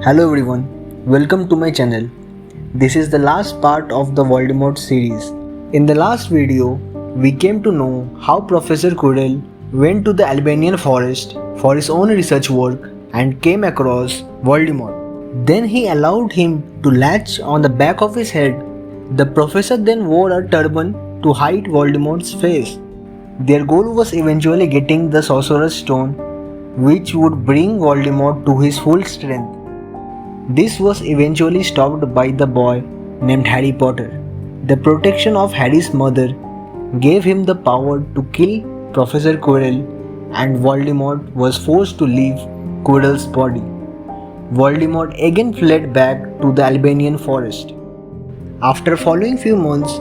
Hello everyone, welcome to my channel. This is the last part of the Voldemort series. In the last video, we came to know how Professor Quirrell went to the Albanian forest for his own research work and came across Voldemort. Then he allowed him to latch on the back of his head. The professor then wore a turban to hide Voldemort's face. Their goal was eventually getting the Sorcerer's Stone, which would bring Voldemort to his full strength. This was eventually stopped by the boy named Harry Potter. The protection of Harry's mother gave him the power to kill Professor Quirrell, and Voldemort was forced to leave Quirrell's body. Voldemort again fled back to the Albanian forest. After following few months,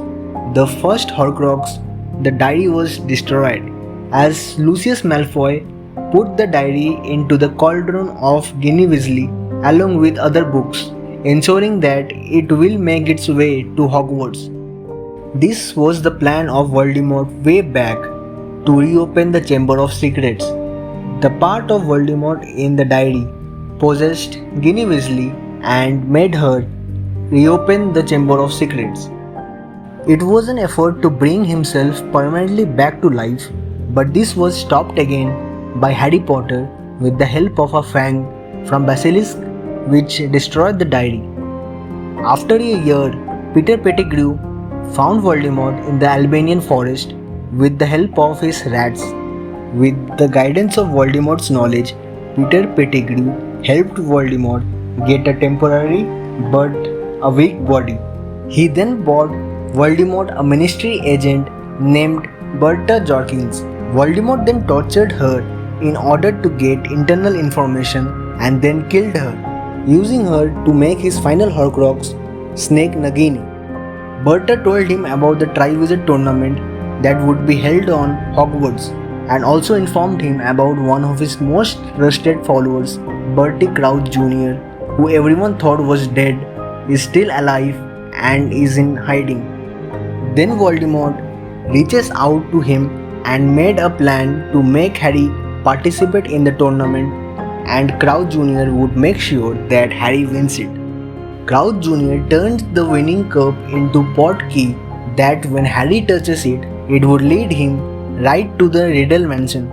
the first Horcrux, the diary was destroyed, as Lucius Malfoy put the diary into the cauldron of Ginny Weasley along with other books, ensuring that it will make its way to Hogwarts. This was the plan of Voldemort way back to reopen the Chamber of Secrets. The part of Voldemort in the diary possessed Ginny Weasley and made her reopen the Chamber of Secrets. It was an effort to bring himself permanently back to life, but this was stopped again by Harry Potter with the help of a fang from Basilisk, which destroyed the diary. After a year, Peter Pettigrew found Voldemort in the Albanian forest with the help of his rats. With the guidance of Voldemort's knowledge, Peter Pettigrew helped Voldemort get a temporary but a weak body. He then bought Voldemort a ministry agent named Berta Jorkins. Voldemort then tortured her in order to get internal information and then killed her, using her to make his final Horcrux, Snake Nagini. Berta told him about the Triwizard tournament that would be held on Hogwarts and also informed him about one of his most trusted followers, Bertie Crouch Jr., who everyone thought was dead, is still alive and is in hiding. Then Voldemort reaches out to him and made a plan to make Harry participate in the tournament, and Crouch Jr. would make sure that Harry wins it. Crouch Jr. turned the winning cup into Portkey that when Harry touches it, it would lead him right to the Riddle Mansion.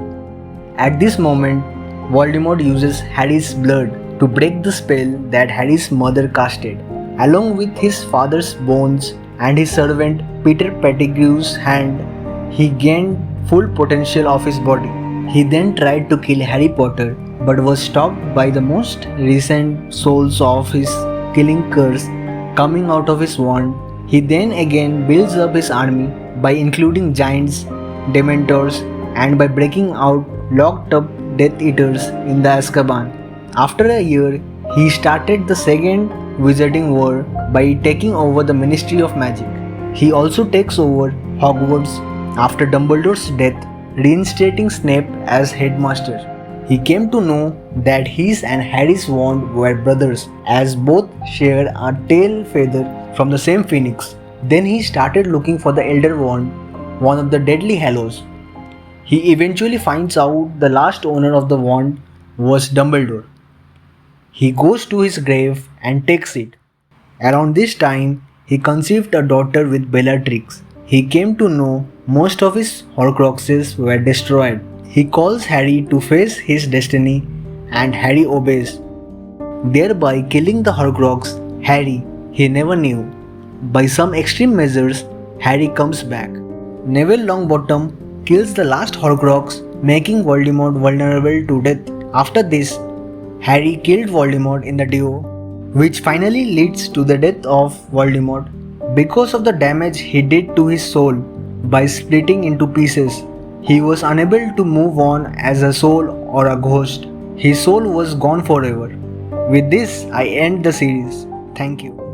At this moment, Voldemort uses Harry's blood to break the spell that Harry's mother casted. Along with his father's bones and his servant Peter Pettigrew's hand, he gained full potential of his body. He then tried to kill Harry Potter but was stopped by the most recent souls of his killing curse coming out of his wand. He then again builds up his army by including giants, dementors, and by breaking out locked up Death Eaters in the Azkaban. After a year, he started the Second Wizarding War by taking over the Ministry of Magic. He also takes over Hogwarts after Dumbledore's death, reinstating Snape as headmaster. He came to know that his and Harry's wand were brothers, as both shared a tail feather from the same phoenix. Then he started looking for the Elder Wand, one of the Deathly Hallows. He eventually finds out the last owner of the wand was Dumbledore. He goes to his grave and takes it. Around this time, he conceived a daughter with Bellatrix. He came to know most of his Horcruxes were destroyed. He calls Harry to face his destiny, and Harry obeys, thereby killing the Horcrux Harry he never knew. By some extreme measures, Harry comes back. Neville Longbottom kills the last Horcrux, making Voldemort vulnerable to death. After this, Harry killed Voldemort in the duel, which finally leads to the death of Voldemort because of the damage he did to his soul by splitting into pieces. He was unable to move on as a soul or a ghost. His soul was gone forever. With this, I end the series. Thank you.